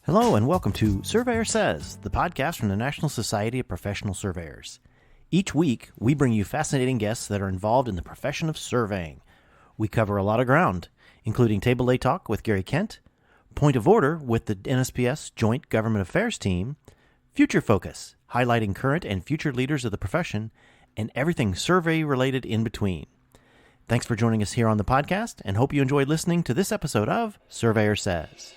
Hello and welcome to Surveyor Says, the podcast from the National Society of Professional Surveyors. Each week, we bring you fascinating guests that are involved in the profession of surveying. We cover a lot of ground, including Table A Talk with Gary Kent, Point of Order with the NSPS Joint Government Affairs Team, Future Focus, highlighting current and future leaders of the profession, and everything survey-related in between. Thanks for joining us here on the podcast, and hope you enjoyed listening to this episode of Surveyor Says.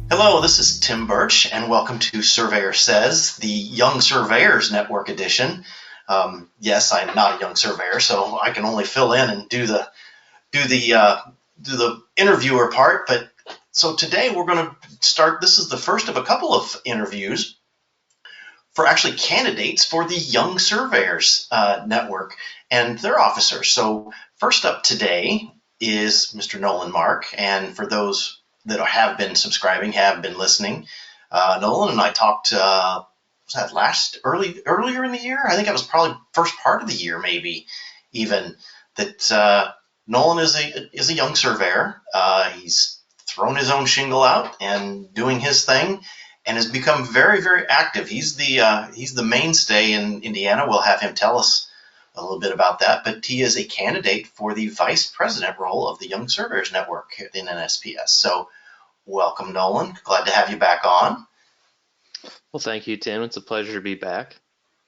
Hello, this is Tim Burch, and welcome to Surveyor Says, the Young Surveyors Network edition. Yes, I'm not a young surveyor, so I can only fill in and do the interviewer part. But so today we're going to start. This is the first of a couple of interviews for actually candidates for the Young Surveyors Network and their officers. So first up today is Mr. Nolan Mark, and for those that have been subscribing, have been listening. Nolan and I talked, was that earlier in the year? I think it was probably first part of the year, maybe even, that Nolan is a young surveyor. He's thrown his own shingle out and doing his thing and has become very, very active. He's the mainstay in Indiana. We'll have him tell us a little bit about that, but he is a candidate for the vice president role of the Young Surveyors Network in NSPS. So welcome, Nolan. Glad to have you back on. Well, thank you, Tim. It's a pleasure to be back.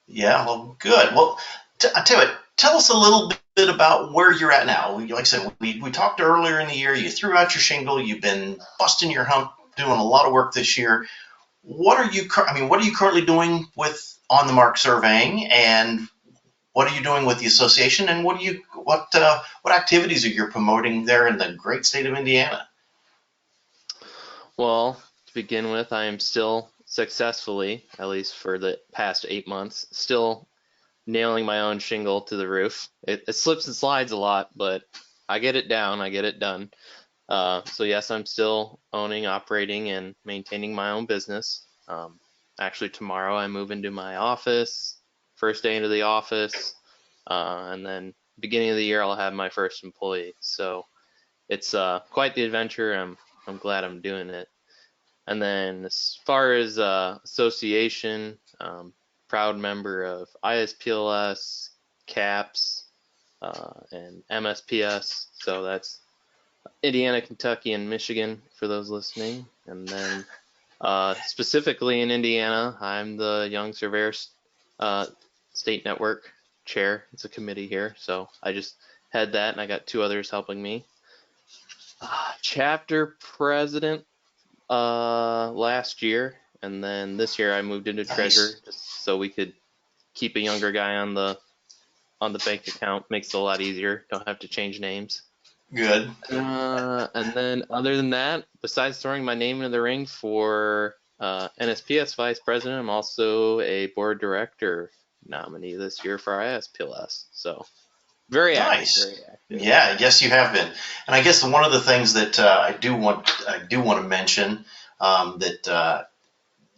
Yeah, well, good. Well, tell us a little bit about where you're at now. Like I said, we talked earlier in the year. You threw out your shingle. You've been busting your hump, doing a lot of work this year. What are you currently doing with On the Mark Surveying, and what are you doing with the association, and what activities are you promoting there in the great state of Indiana? Well, to begin with, I am still successfully, at least for the past 8 months, still nailing my own shingle to the roof. It slips and slides a lot, but I get it down, I get it done. So yes, I'm still owning, operating, and maintaining my own business. Actually, tomorrow I move into my office, first day into the office, and then beginning of the year I'll have my first employee. So it's quite the adventure. I'm glad I'm doing it. And then as far as association, proud member of ISPLS, CAPS, and MSPS. So that's Indiana, Kentucky, and Michigan for those listening. And then specifically in Indiana, I'm the Young Surveyors State Network chair. It's a committee here. So I just had that, and I got two others helping me. Chapter president last year, and then this year I moved into treasurer just so we could keep a younger guy on the bank account. Makes it a lot easier. Don't have to change names. Good. And then other than that, besides throwing my name into the ring for NSPS vice president, I'm also a board director nominee this year for ISPLS. So very nice. Active, very active. Yeah, yes, you have been. And I guess one of the things that I do want to mention that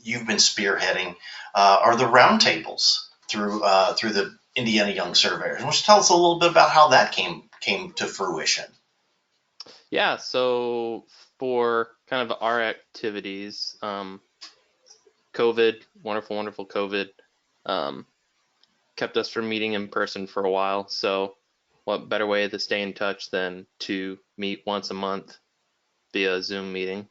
you've been spearheading are the roundtables through the Indiana Young Surveyors. Why don't you tell us a little bit about how that came to fruition? Yeah, so for kind of our activities, COVID, wonderful COVID, kept us from meeting in person for a while. So what better way to stay in touch than to meet once a month via a Zoom meeting?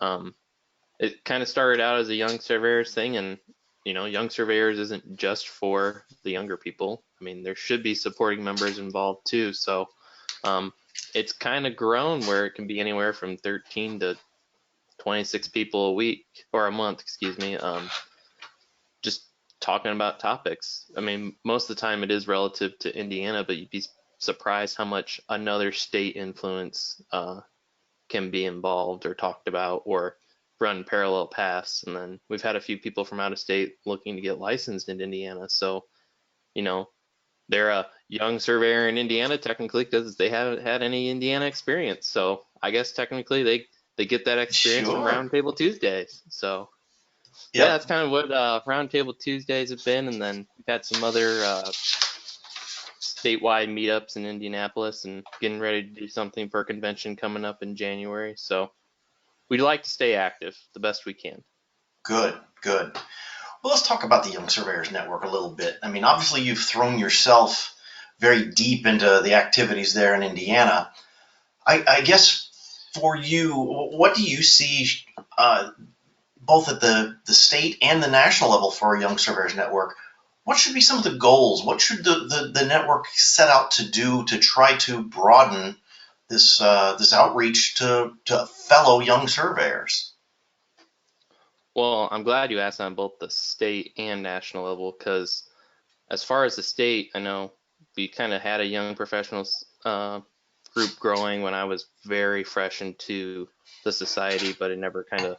It kind of started out as a Young Surveyors thing, and Young Surveyors isn't just for the younger people. I mean, there should be supporting members involved too. So it's kind of grown where it can be anywhere from 13 to 26 people a week or a month, excuse me, just talking about topics. I mean, most of the time it is relative to Indiana, but you'd be surprised how much another state influence can be involved or talked about or run parallel paths. And then we've had a few people from out of state looking to get licensed in Indiana. So, they're a young surveyor in Indiana technically because they haven't had any Indiana experience. So I guess technically they get that experience from Roundtable Tuesdays. So Yeah, that's kind of what Roundtable Tuesdays have been, and then we've had some other statewide meetups in Indianapolis, and getting ready to do something for a convention coming up in January. So we'd like to stay active the best we can. Good. Well, let's talk about the Young Surveyors Network a little bit. I mean, obviously you've thrown yourself very deep into the activities there in Indiana. I guess for you, what do you see both at the state and the national level for a Young Surveyors Network? What should be some of the goals? What should the network set out to do to try to broaden this outreach to fellow young surveyors? Well, I'm glad you asked on both the state and national level, because as far as the state, I know we kind of had a young professionals group growing when I was very fresh into the society, but it never kind of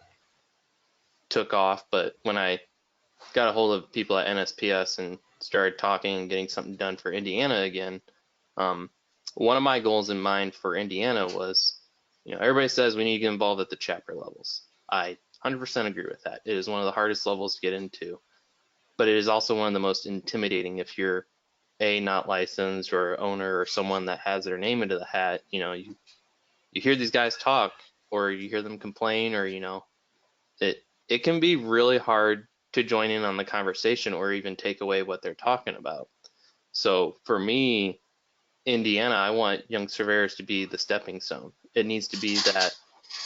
took off. But when I got a hold of people at NSPS and started talking and getting something done for Indiana again, one of my goals in mind for Indiana was, everybody says we need to get involved at the chapter levels. I 100% agree with that. It is one of the hardest levels to get into, but it is also one of the most intimidating if you're not licensed or owner or someone that has their name into the hat. You hear these guys talk, or you hear them complain, or it can be really hard to join in on the conversation or even take away what they're talking about. So for me, Indiana, I want young surveyors to be the stepping stone. It needs to be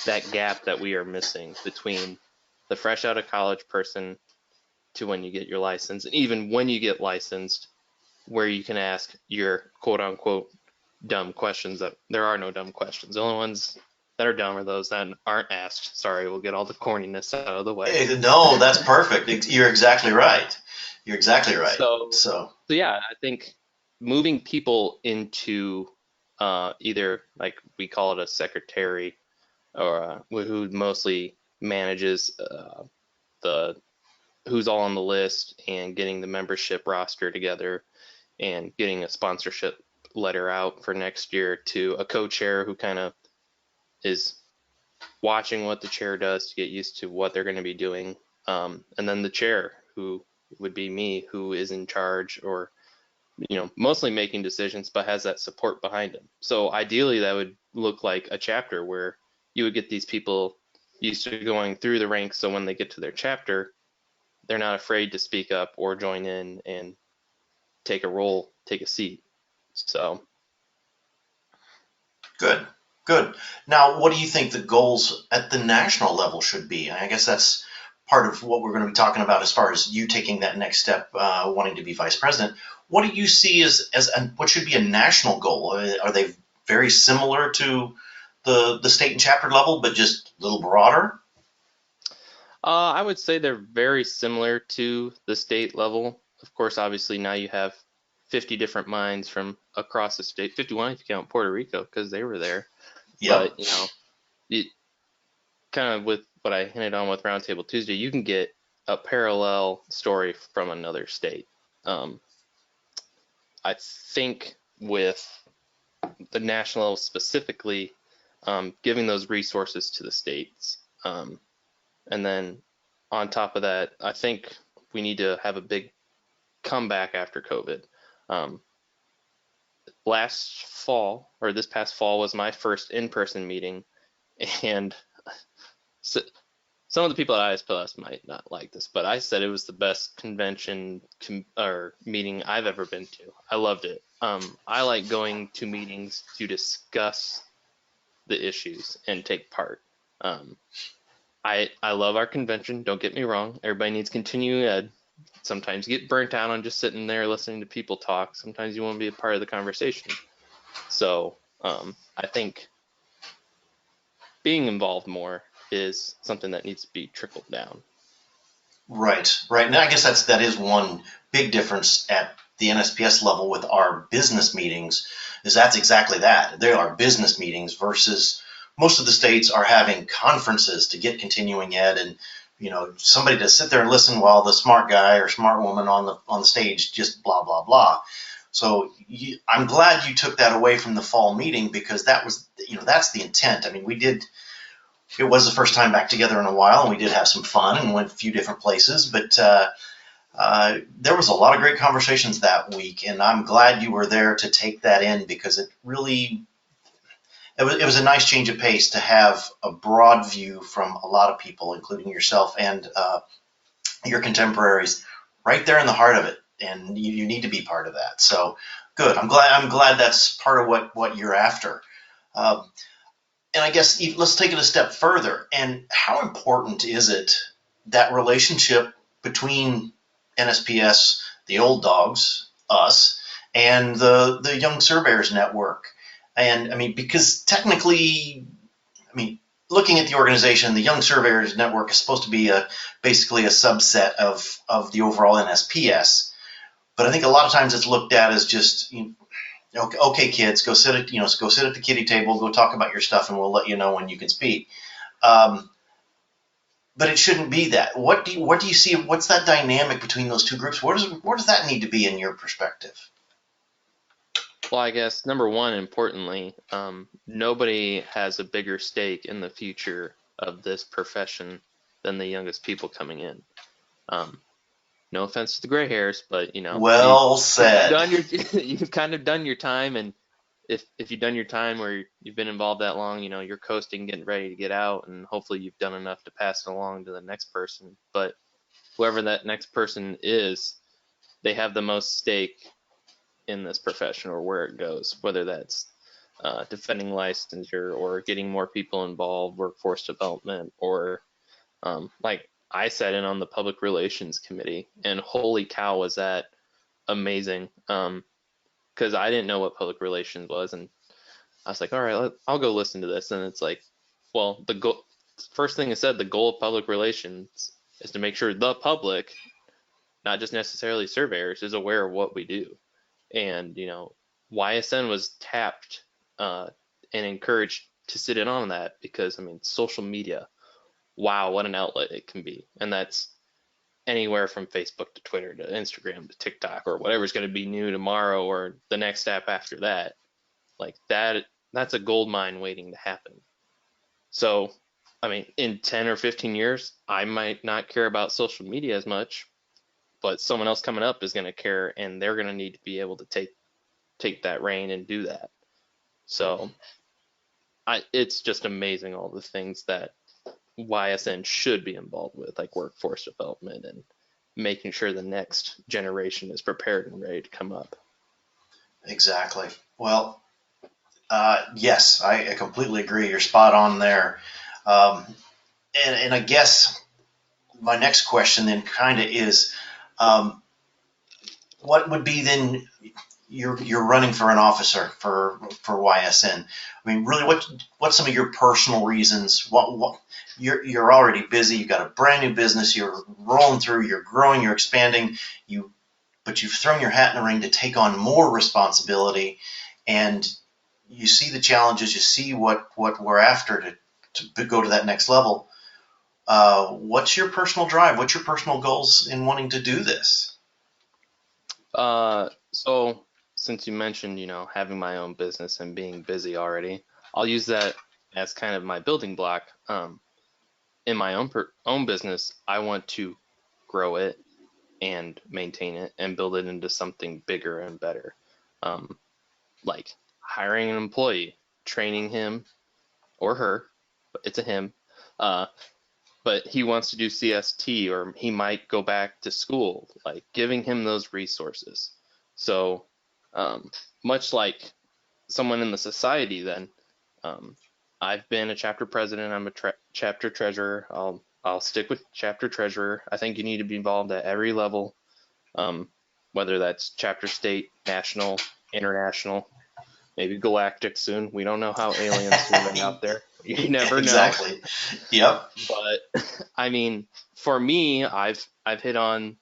that gap that we are missing between the fresh out of college person to when you get your license, and even when you get licensed, where you can ask your quote unquote dumb questions. That there are no dumb questions. The only ones that are dumb are those that aren't asked. Sorry, we'll get all the corniness out of the way. Hey, no, that's perfect. You're exactly right. So yeah, I think moving people into either, like we call it, a secretary, or who mostly manages who's all on the list, and getting the membership roster together and getting a sponsorship letter out for next year, to a co-chair who kind of is watching what the chair does to get used to what they're going to be doing, and then the chair, who would be me, who is in charge, or mostly making decisions, but has that support behind him. So ideally that would look like a chapter where you would get these people used to going through the ranks, so when they get to their chapter, they're not afraid to speak up or join in and take a role, take a seat. So good. Now, what do you think the goals at the national level should be? I guess that's part of what we're going to be talking about as far as you taking that next step, wanting to be vice president. What do you see as what should be a national goal? Are they very similar to the state and chapter level, but just a little broader? I would say they're very similar to the state level. Of course, obviously now you have 50 different minds from across the state, 51 if you count Puerto Rico, because they were there. Yep. But it kind of, with what I hinted on with Roundtable Tuesday, you can get a parallel story from another state. I think with the national level specifically, giving those resources to the states, and then on top of that, I think we need to have a big comeback after COVID. Last fall, or this past fall, was my first in-person meeting, and so, some of the people at ISPS might not like this, but I said it was the best convention or meeting I've ever been to. I loved it. I like going to meetings to discuss the issues and take part. I love our convention, don't get me wrong. Everybody needs continuing ed. Sometimes you get burnt out on just sitting there listening to people talk. Sometimes you want to be a part of the conversation. So I think being involved more is something that needs to be trickled down. Right. And I guess that is one big difference at the NSPS level with our business meetings, is that's exactly that. They are business meetings versus most of the states are having conferences to get continuing ed, and somebody to sit there and listen while the smart guy or smart woman on the stage just blah blah blah. So I'm glad you took that away from the fall meeting, because that was that's the intent. I mean, we it was the first time back together in a while, and we did have some fun and went a few different places. But there was a lot of great conversations that week, and I'm glad you were there to take that in, because it was a nice change of pace to have a broad view from a lot of people, including yourself and your contemporaries, right there in the heart of it. And you need to be part of that. So good. I'm glad that's part of what you're after. And I guess let's take it a step further. And how important is it, that relationship between NSPS, the old dogs, us, and the Young Surveyors Network? And I mean, because technically, I mean, looking at the organization, the Young Surveyors Network is supposed to be basically a subset of the overall NSPS. But I think a lot of times it's looked at as just, okay, kids, go sit at the kiddie table, go talk about your stuff, and we'll let you know when you can speak. But it shouldn't be that. What do you see? What's that dynamic between those two groups? Where does that need to be in your perspective? Well, I guess number one, importantly, nobody has a bigger stake in the future of this profession than the youngest people coming in. No offense to the gray hairs, but well said. You've kind of done your time, and if you've done your time or you've been involved that long, you're coasting, getting ready to get out, and hopefully you've done enough to pass it along to the next person. But whoever that next person is, they have the most stake in this profession or where it goes, whether that's defending licensure or getting more people involved, workforce development, or like I sat in on the public relations committee, and holy cow, was that amazing. Because I didn't know what public relations was, and I was like, all right, I'll go listen to this. And it's like, well, first thing it said, the goal of public relations is to make sure the public, not just necessarily surveyors, is aware of what we do. And YSN was tapped and encouraged to sit in on that, because social media, wow, what an outlet it can be. And that's anywhere from Facebook to Twitter to Instagram to TikTok, or whatever's going to be new tomorrow or the next app after that. Like that's a gold mine waiting to happen. So in 10 or 15 years, I might not care about social media as much, but someone else coming up is going to care, and they're going to need to be able to take that reign and do that. So it's just amazing, all the things that YSN should be involved with, like workforce development and making sure the next generation is prepared and ready to come up. Exactly. Well, yes, I completely agree. You're spot on there. And I guess my next question then kind of is, what would be then, you're running for an officer for YSN. Really, what's some of your personal reasons? What you're already busy. You've got a brand new business. You're rolling through. You're growing. You're expanding. But you've thrown your hat in the ring to take on more responsibility, and you see the challenges. You see what we're after to go to that next level. What's your personal drive? What's your personal goals in wanting to do this? So since you mentioned, having my own business and being busy already, I'll use that as kind of my building block. In my own business, I want to grow it and maintain it and build it into something bigger and better. Like hiring an employee, training him or her, but it's a him, but he wants to do CST, or he might go back to school, like giving him those resources. So much like someone in the society, then I've been a chapter president. I'm a chapter treasurer. I'll stick with chapter treasurer. I think you need to be involved at every level, whether that's chapter, state, national, international, maybe galactic soon. We don't know how aliens will be out there. You never know. Exactly. Yep. But for me, I've hit on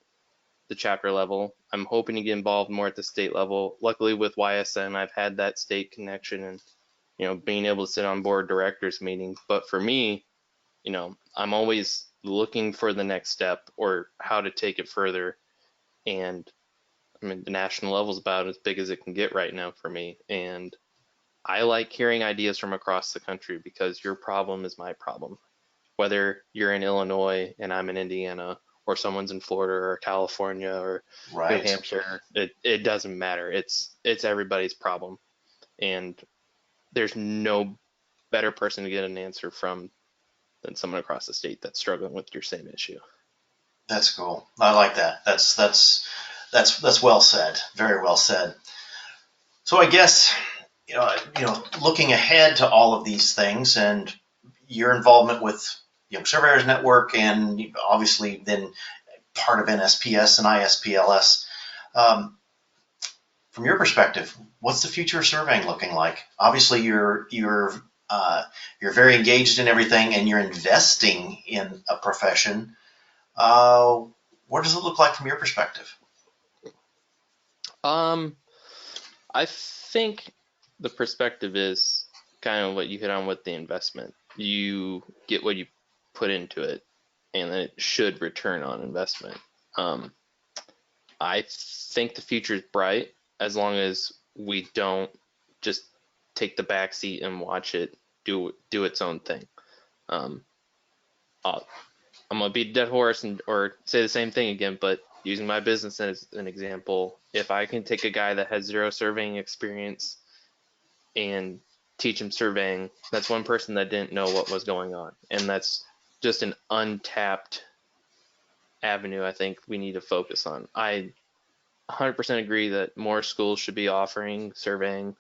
the chapter level. I'm hoping to get involved more at the state level. Luckily with YSN, I've had that state connection and, being able to sit on board of directors meetings. But for me, I'm always looking for the next step or how to take it further. And the national level is about as big as it can get right now for me. And I like hearing ideas from across the country because your problem is my problem. Whether you're in Illinois and I'm in Indiana, or someone's in Florida or California or New Right. Hampshire, it doesn't matter. It's everybody's problem. And there's no better person to get an answer from than someone across the state that's struggling with your same issue. That's cool. I like that. That's well said. Very well said. So I guess looking ahead to all of these things and your involvement with Young Surveyors Network and obviously then part of NSPS and ISPLS. From your perspective, what's the future of surveying looking like? Obviously, you're very engaged in everything and you're investing in a profession. What does it look like from your perspective? I think the perspective is kind of what you hit on with the investment. You get what you put into it, and it should return on investment. I think the future is bright as long as we don't just take the back seat and watch it do its own thing. I'm gonna beat a dead horse or say the same thing again, but using my business as an example, if I can take a guy that has zero surveying experience and teach him surveying, that's one person that didn't know what was going on, and that's just an untapped avenue I think we need to focus on. I 100% agree that more schools should be offering surveying.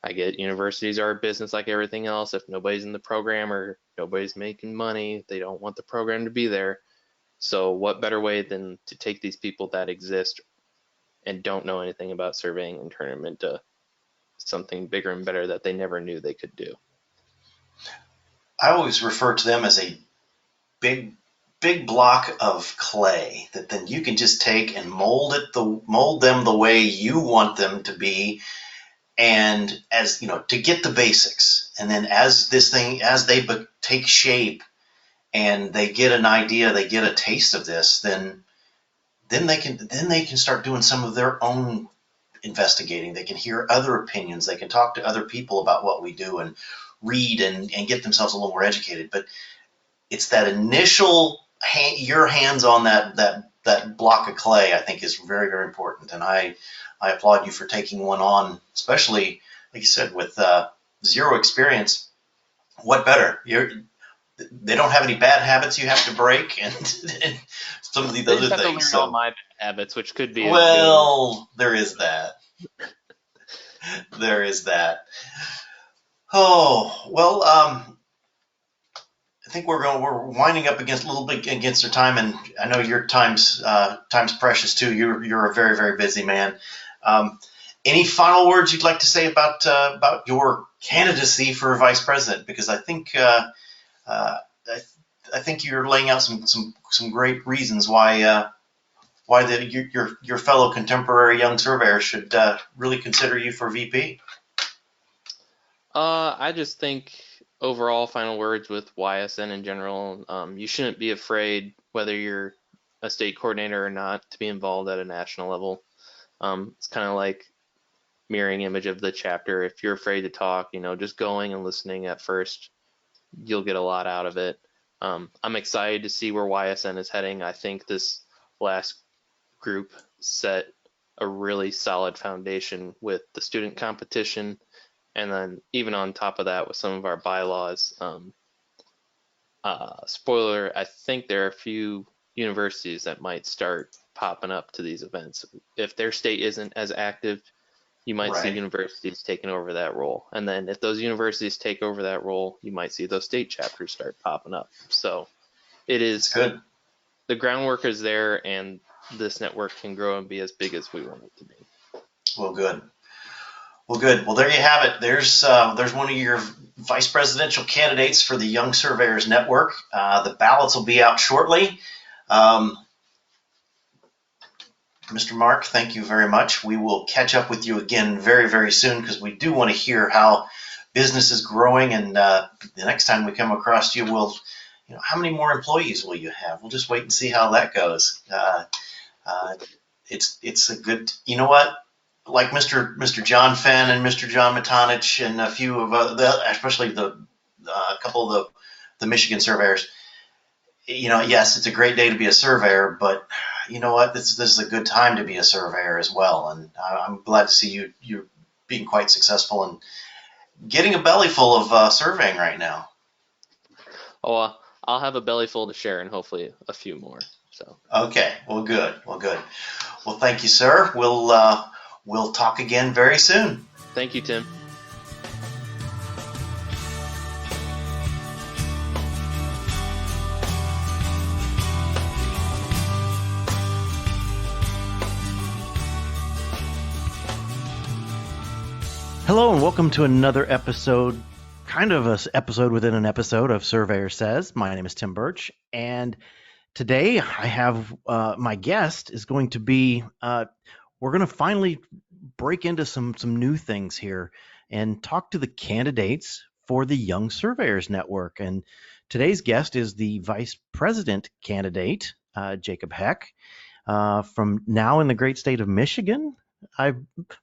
I get universities are a business like everything else. If nobody's in the program or nobody's making money, they don't want the program to be there. So what better way than to take these people that exist and don't know anything about surveying and turn them into something bigger and better that they never knew they could do. I always refer to them as a big block of clay that then you can just take and mold them the way you want them to be, and as to get the basics, and then as they take shape and they get an idea, they get a taste of this, then they can start doing some of their own investigating. They can hear other opinions. They can talk to other people about what we do and read and get themselves a little more educated. But it's that initial your hands on that block of clay, I think, is very, very important. And I applaud you for taking one on, especially like you said, with zero experience. What better? They don't have any bad habits you have to break, and some of these other things. All my bad habits, which could be there is that. There is that. Oh well, I think we're winding up a little bit against our time, and I know your time's precious too. You're a very, very busy man. Any final words you'd like to say about your candidacy for vice president? Because I think you're laying out some great reasons why your fellow contemporary young surveyors should really consider you for VP. I just think overall final words with YSN in general, you shouldn't be afraid, whether you're a state coordinator or not, to be involved at a national level. It's kind of like mirroring image of the chapter. If you're afraid to talk, just going and listening at first, you'll get a lot out of it. I'm excited to see where YSN is heading. I think this last group set a really solid foundation with the student competition, and then even on top of that with some of our bylaws. Spoiler, I think there are a few universities that might start popping up to these events. If their state isn't as active, you might see universities taking over that role. And then if those universities take over that role, you might see those state chapters start popping up. So it is good. The groundwork is there, and this network can grow and be as big as we want it to be. Well, good. Well, there you have it. There's one of your vice presidential candidates for the Young Surveyors Network. The ballots will be out shortly. Mr. Mark, thank you very much. We will catch up with you again very, very soon, because we do want to hear how business is growing. And the next time we come across you, how many more employees will you have? We'll just wait and see how that goes. It's a good, you know what? like Mr. John Fenn and Mr. John Matonich and a few of especially a couple of the Michigan surveyors. Yes, it's a great day to be a surveyor, but you know what? This is a good time to be a surveyor as well. And I'm glad to see you're being quite successful and getting a belly full of surveying right now. Oh, I'll have a belly full to share and hopefully a few more. So. Okay. Well, good. Well, thank you, sir. We'll talk again very soon. Thank you, Tim. Hello and welcome to another episode, kind of an episode within an episode of Surveyor Says. My name is Tim Burch, and today I have my guest is going to be, we're going to finally break into some new things here and talk to the candidates for the Young Surveyors Network. And today's guest is the Vice President candidate, Jacob Heck, from now in the great state of Michigan. I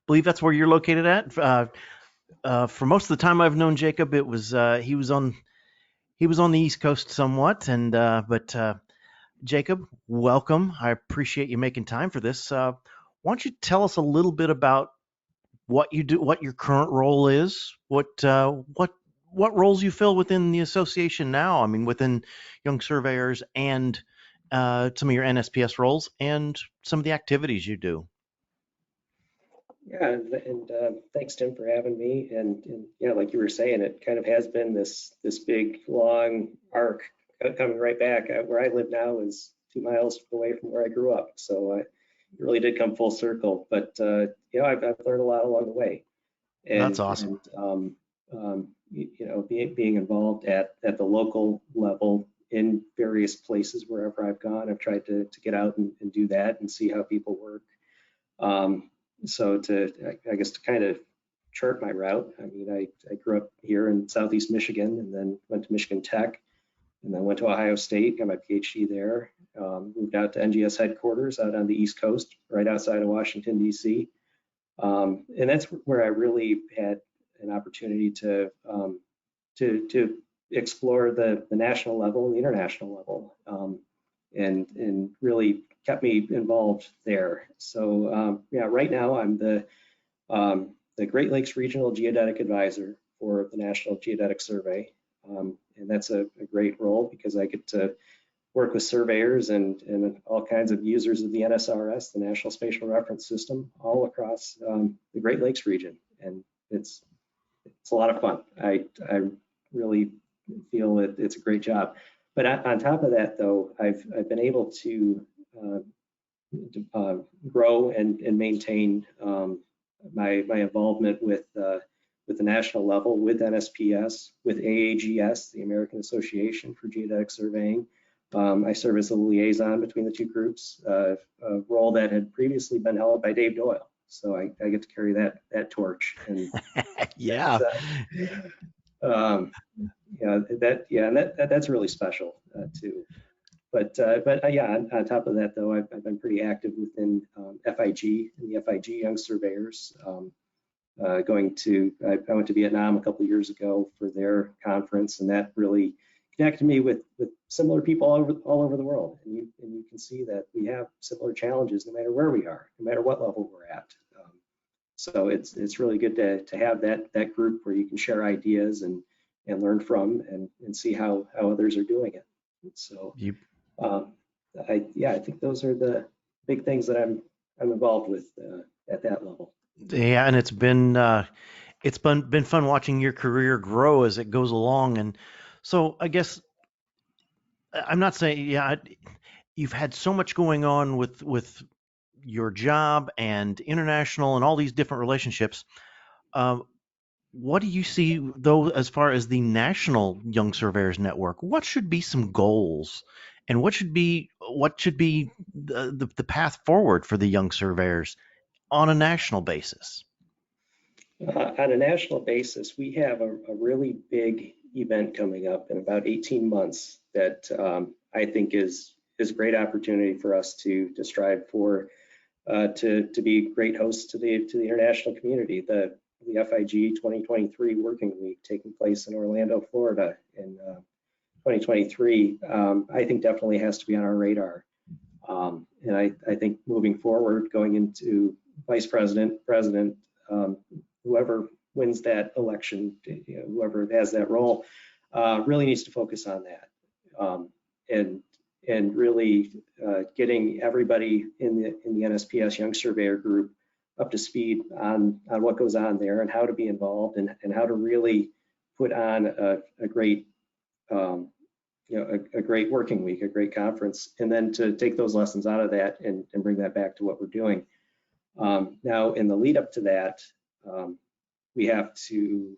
believe that's where you're located at. For most of the time I've known Jacob, it was he was on the East Coast somewhat, and but Jacob, welcome. I appreciate you making time for this. Why don't you tell us a little bit about what you do, what your current role is, what roles you fill within the association now? I mean, within Young Surveyors and some of your NSPS roles and some of the activities you do. Yeah, and thanks, Tim, for having me. And yeah, like you were saying, it kind of has been this big, long arc coming right back. Where I live now is 2 miles away from where I grew up, so it really did come full circle. But I've learned a lot along the way. And, that's awesome. And, being involved at the local level in various places wherever I've gone, I've tried to get out and do that and see how people work. So to kind of chart my route, I mean, I grew up here in Southeast Michigan and then went to Michigan Tech and then went to Ohio State, got my PhD there, moved out to NGS headquarters out on the East Coast, right outside of Washington, D.C. And that's where I really had an opportunity to explore the national level and the international level, and really kept me involved there. So right now I'm the Great Lakes Regional Geodetic Advisor for the National Geodetic Survey, and that's a great role because I get to work with surveyors and all kinds of users of the NSRS, the National Spatial Reference System, all across the Great Lakes region, and it's a lot of fun. I really feel that it's a great job. But on top of that, though, I've been able to grow and maintain my involvement with the national level, with NSPS, with AAGS, the American Association for Geodetic Surveying. I serve as a liaison between the two groups, a role that had previously been held by Dave Doyle. So I get to carry that torch. And yeah. That's really special too. But on top of that, though, I've been pretty active within FIG and the FIG Young Surveyors. I went to Vietnam a couple of years ago for their conference, and that really connected me with similar people all over the world. And you can see that we have similar challenges no matter where we are, no matter what level we're at. So it's really good to have that group where you can share ideas and learn from and see how others are doing it. So I think those are the big things that I'm involved with at that level. Yeah, and it's been fun watching your career grow as it goes along. And so I guess I'm not saying you've had so much going on with your job and international and all these different relationships. What do you see, though, as far as the National Young Surveyors Network? What should be some goals, and what should be the path forward for the young surveyors on a national basis? On a national basis, we have a really big event coming up in about 18 months that I think is a great opportunity for us to strive for to be great hosts to the international community. The FIG 2023 Working Week taking place in Orlando, Florida in 2023, I think definitely has to be on our radar. And I think moving forward, going into vice president, president, whoever wins that election, whoever has that role, really needs to focus on that, and really getting everybody in the NSPS Young Surveyor group up to speed on what goes on there and how to be involved and how to really put on a great a great working week, a great conference, and then to take those lessons out of that and bring that back to what we're doing. Now, in the lead up to that, we have to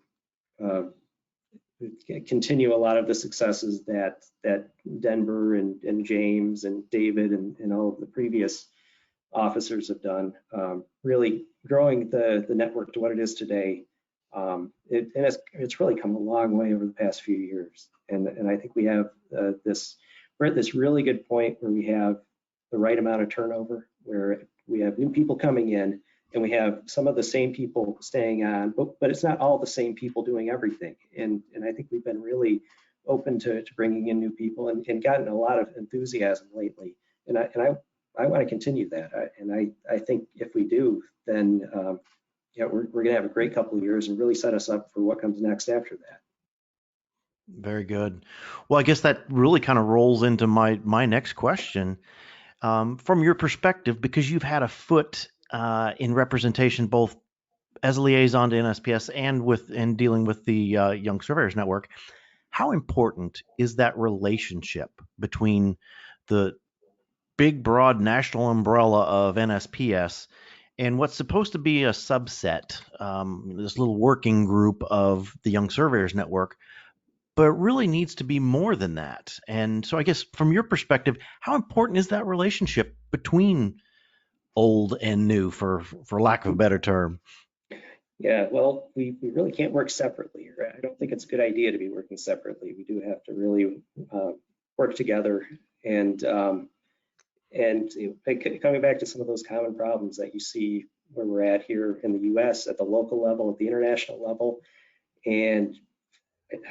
continue a lot of the successes that Denver and James and David and all of the previous officers have done, really growing the network to what it is today. It's really come a long way over the past few years. And I think we have we're at this really good point where we have the right amount of turnover, where we have new people coming in and we have some of the same people staying on, but it's not all the same people doing everything. And I think we've been really open to bringing in new people and gotten a lot of enthusiasm lately. And I want to continue that. I think if we do, then we're going to have a great couple of years and really set us up for what comes next after that. Very good. Well, I guess that really kind of rolls into my next question. From your perspective, because you've had a foot in representation both as a liaison to NSPS and dealing with the Young Surveyors Network, how important is that relationship between the big, broad national umbrella of NSPS and what's supposed to be a subset, this little working group of the Young Surveyors Network, but it really needs to be more than that? And so I guess from your perspective, how important is that relationship between old and new, for lack of a better term? Yeah, well, we really can't work separately. I don't think it's a good idea to be working separately. We do have to really work together. And coming back to some of those common problems that you see where we're at here in the US, at the local level, at the international level. And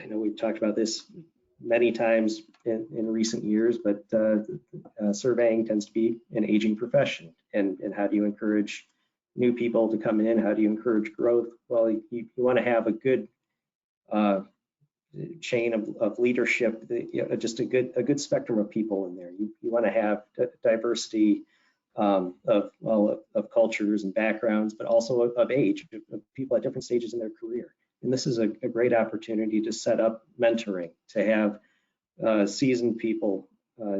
I know we've talked about this many times in recent years, but surveying tends to be an aging profession. And how do you encourage new people to come in? How do you encourage growth? Well, you want to have a good chain of leadership, just a good spectrum of people in there. You want to have diversity of cultures and backgrounds, but also of age, of people at different stages in their career. And this is a great opportunity to set up mentoring, to have seasoned people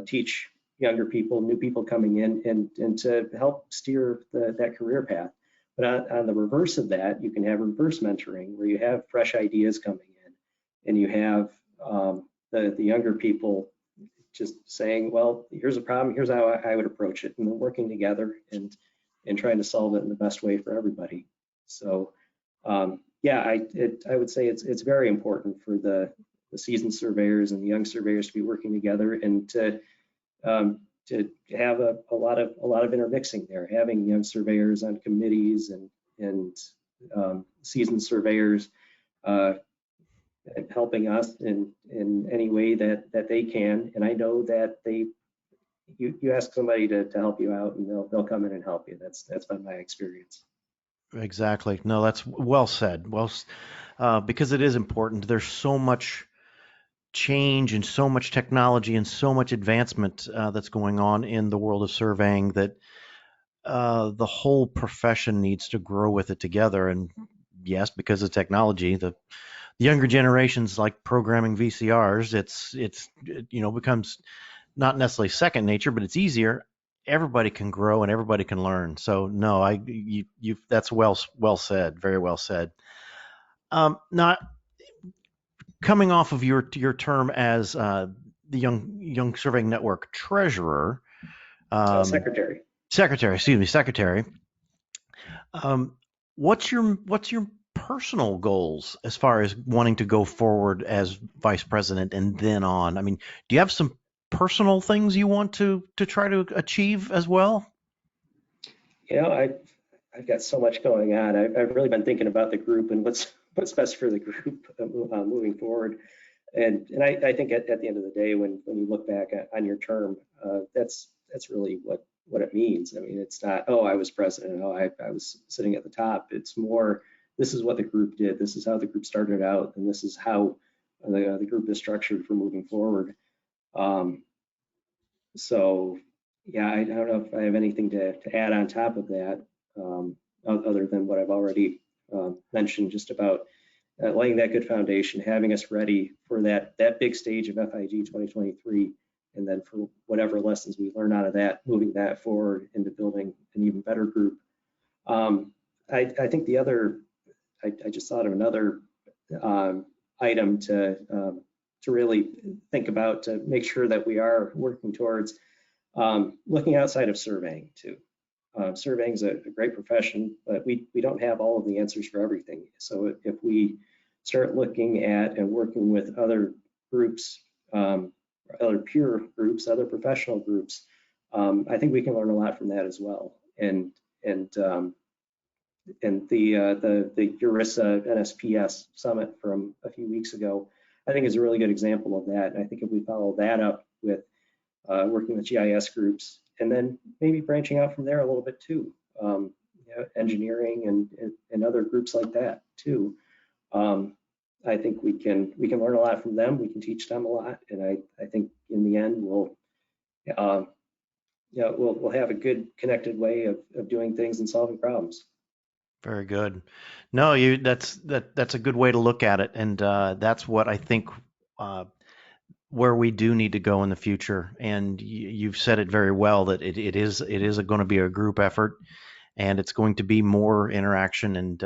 teach younger people, new people coming in, and to help steer that career path. But on the reverse of that, you can have reverse mentoring, where you have fresh ideas coming in, and you have the younger people just saying, well, here's a problem, here's how I would approach it, and working together and trying to solve it in the best way for everybody. So yeah, I would say it's very important for the seasoned surveyors and the young surveyors to be working together and to have a lot of intermixing there, having young surveyors on committees and seasoned surveyors helping us in any way that they can. And I know that you ask somebody to help you out, and they'll come in and help you. That's been my experience. Exactly. No, that's well said. Because it is important. There's so much change and so much technology and so much advancement that's going on in the world of surveying that the whole profession needs to grow with it together. And yes, because of technology, the younger generations like programming VCRs. It's becomes not necessarily second nature, but it's easier. Everybody can grow and everybody can learn. So no, that's well said, very well said. Now, coming off of your term as the Young Surveying Network treasurer, Secretary. Secretary. What's your personal goals as far as wanting to go forward as vice president and then on? I mean, do you have some personal things you want to try to achieve as well? I've got so much going on. I've really been thinking about the group and what's best for the group moving forward. And I think at the end of the day, when you look back on your term, that's really what it means. I mean, it's not, oh, I was president, oh, I was sitting at the top. It's more, this is what the group did. This is how the group started out, and this is how the group is structured for moving forward. So yeah, I don't know if I have anything to add on top of that, other than what I've already mentioned, just about laying that good foundation, having us ready for that big stage of FIG 2023, and then for whatever lessons we learn out of that, moving that forward into building an even better group. I think the other, I just thought of another item to really think about, to make sure that we are working towards looking outside of surveying too. Surveying is a great profession, but we don't have all of the answers for everything. So if we start looking at and working with other groups, other peer groups, other professional groups, I think we can learn a lot from that as well. And the ERISA NSPS summit from a few weeks ago, I think is a really good example of that. And I think if we follow that up with working with GIS groups, and then maybe branching out from there a little bit too, engineering and other groups like that too. I think we can learn a lot from them. We can teach them a lot, and I think in the end we'll have a good connected way of doing things and solving problems. Very good. No, that's a good way to look at it, and that's what I think where we do need to go in the future. And you've said it very well, that it is going to be a group effort, and it's going to be more interaction and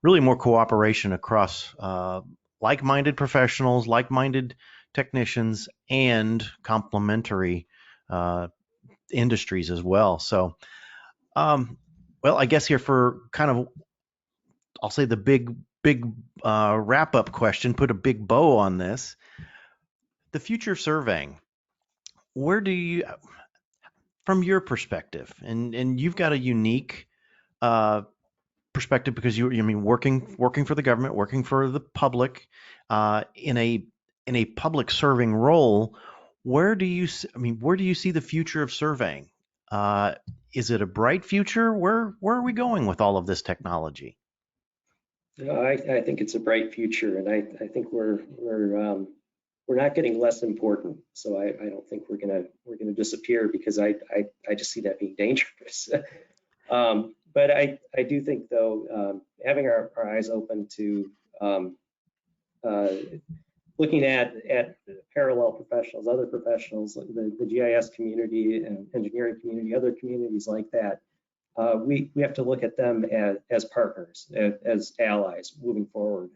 really more cooperation across like-minded professionals, like-minded technicians, and complementary industries as well. So, well, I guess here for kind of, I'll say the big wrap-up question, put a big bow on this. The future of surveying, where do you, from your perspective, and you've got a unique perspective because working for the government, working for the public, in a public serving role, where do you see the future of surveying? Is it a bright future? Where are we going with all of this technology? I think it's a bright future, and I think we're not getting less important. So I don't think we're gonna disappear, because I just see that being dangerous. But I do think, though, having our eyes open to looking at parallel professionals, other professionals, the GIS community and engineering community, other communities like that, we have to look at them as partners, as allies moving forward,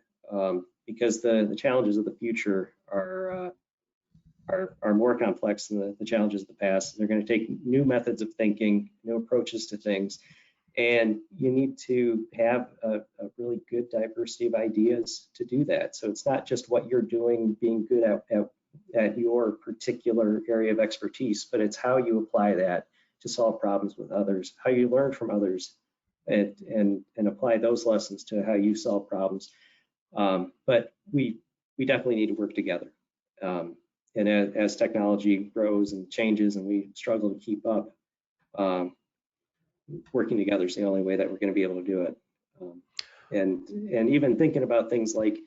because the challenges of the future are more complex than the challenges of the past. They're going to take new methods of thinking, new approaches to things, and you need to have a really good diversity of ideas to do that. So it's not just what you're doing, being good at your particular area of expertise, but it's how you apply that to solve problems with others, how you learn from others, and apply those lessons to how you solve problems. But we definitely need to work together. And as technology grows and changes and we struggle to keep up, working together is the only way that we're going to be able to do it. And even thinking about things like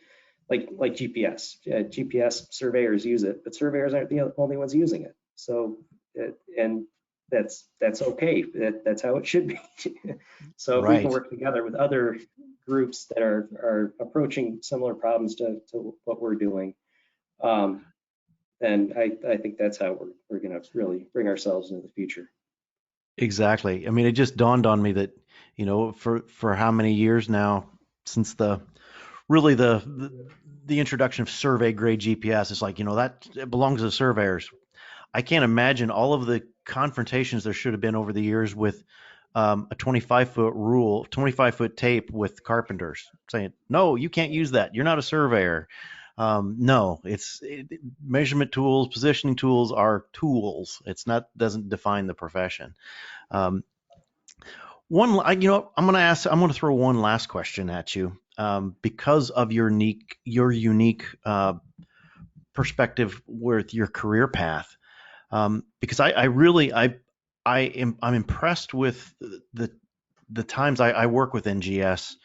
GPS. GPS surveyors use it, but surveyors aren't the only ones using it. So and that's okay. That's how it should be. So if we can work together with other groups that are approaching similar problems to what we're doing, then I think that's how we're going to really bring ourselves into the future. Exactly. I mean, it just dawned on me that, for how many years now since the introduction of survey grade GPS, it's like, that it belongs to the surveyors. I can't imagine all of the confrontations there should have been over the years with a 25-foot tape with carpenters saying, no, you can't use that. You're not a surveyor. No, measurement tools, positioning tools are tools. Doesn't define the profession. I'm going to throw one last question at you, because of your unique perspective with your career path. Because I'm impressed with the times I work with NGS,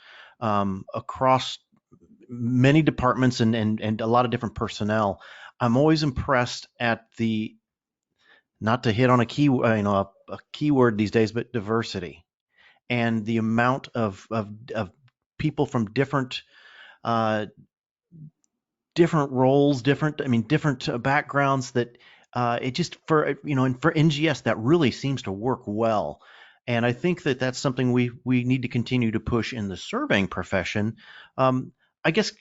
across many departments and a lot of different personnel. I'm always impressed at not to hit on a keyword these days, but diversity, and the amount of people from different roles, different backgrounds, that it just and for NGS that really seems to work well. And I think that that's something we need to continue to push in the surveying profession. I guess,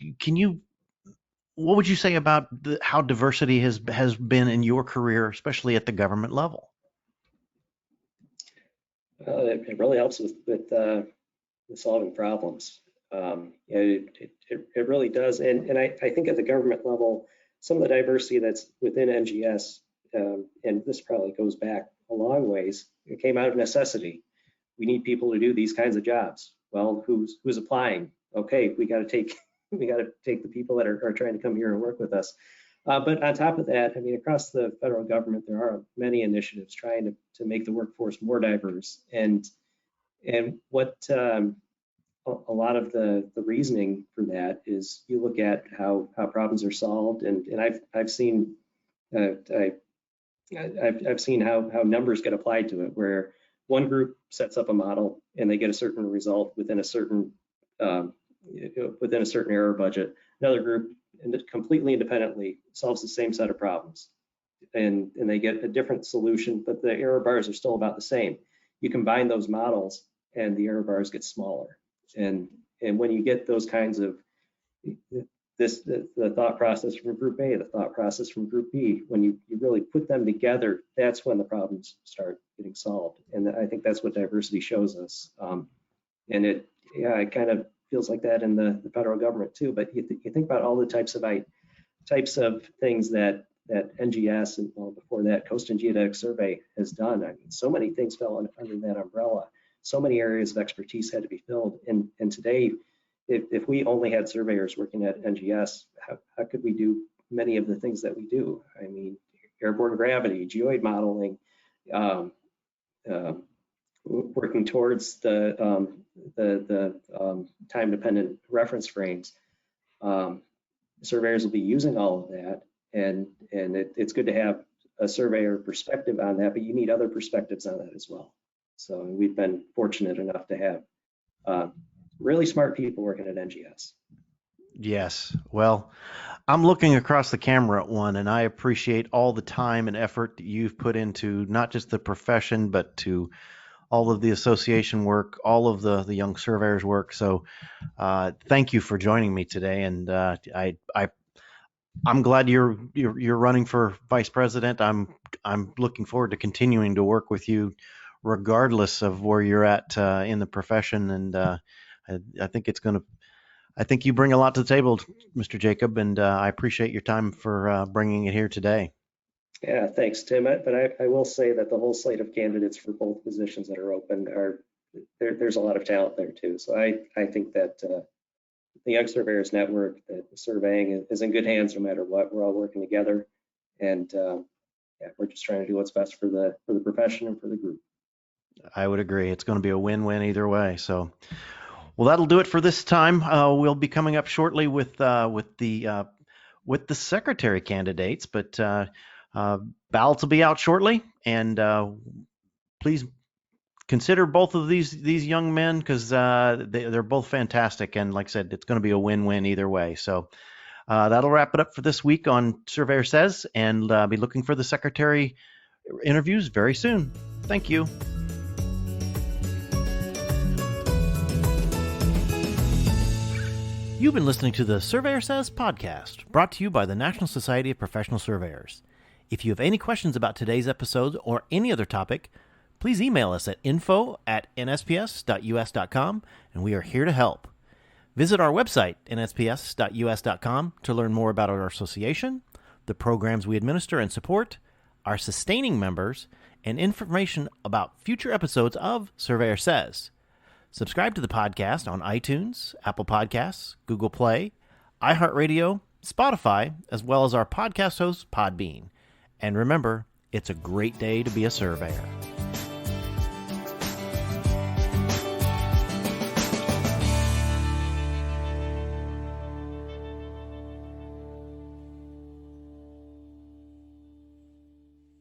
what would you say about how diversity has been in your career, especially at the government level? It really helps with solving problems. It really does. And I think at the government level, some of the diversity that's within NGS, and this probably goes back a long ways, it came out of necessity. We need people to do these kinds of jobs. Well, who's applying? Okay, we got to take the people that are trying to come here and work with us. But on top of that, across the federal government, there are many initiatives trying to make the workforce more diverse. And what a lot of the reasoning for that is you look at how problems are solved, and I've seen how numbers get applied to it, where one group sets up a model and they get a certain result within a certain error budget. Another group completely independently solves the same set of problems, and they get a different solution, but the error bars are still about the same. You combine those models and the error bars get smaller. And when you get those kinds of the thought process from group A, the thought process from group B, when you really put them together, that's when the problems start getting solved. And I think that's what diversity shows us. And it kind of feels like that in the federal government too. But you think about all the types of things that NGS and before that Coast and Geodetic Survey has done. So many things fell under that umbrella. So many areas of expertise had to be filled. And today, if we only had surveyors working at NGS, how could we do many of the things that we do? Airborne gravity, geoid modeling, working towards the time-dependent reference frames. Surveyors will be using all of that, and it's good to have a surveyor perspective on that, but you need other perspectives on that as well. So we've been fortunate enough to have really smart people working at NGS. Yes. Well, I'm looking across the camera at one, and I appreciate all the time and effort that you've put into not just the profession, but to all of the association work, all of the young surveyors work. So thank you for joining me today. And I'm glad you're running for vice president. I'm looking forward to continuing to work with you regardless of where you're at in the profession. And I think you bring a lot to the table, Mr. Jacob, and I appreciate your time for bringing it here today. Yeah, thanks, Tim. But I will say that the whole slate of candidates for both positions that are open there's a lot of talent there too. So I think that the Young Surveyors Network, that surveying is in good hands no matter what. We're all working together, and we're just trying to do what's best for the profession and for the group. I would agree. It's going to be a win-win either way. So, well, that'll do it for this time. We'll be coming up shortly with the secretary candidates, but ballots will be out shortly, and please consider both of these young men, because they're both fantastic, and like I said, it's going to be a win-win either way. So that'll wrap it up for this week on Surveyor Says, and be looking for the secretary interviews very soon. Thank you. You've been listening to the Surveyor Says podcast, brought to you by the National Society of Professional Surveyors. If you have any questions about today's episode or any other topic, please email us at info@nsps.us.com, and we are here to help. Visit our website, nsps.us.com, to learn more about our association, the programs we administer and support, our sustaining members, and information about future episodes of Surveyor Says. Subscribe to the podcast on iTunes, Apple Podcasts, Google Play, iHeartRadio, Spotify, as well as our podcast host, Podbean. And remember, it's a great day to be a surveyor.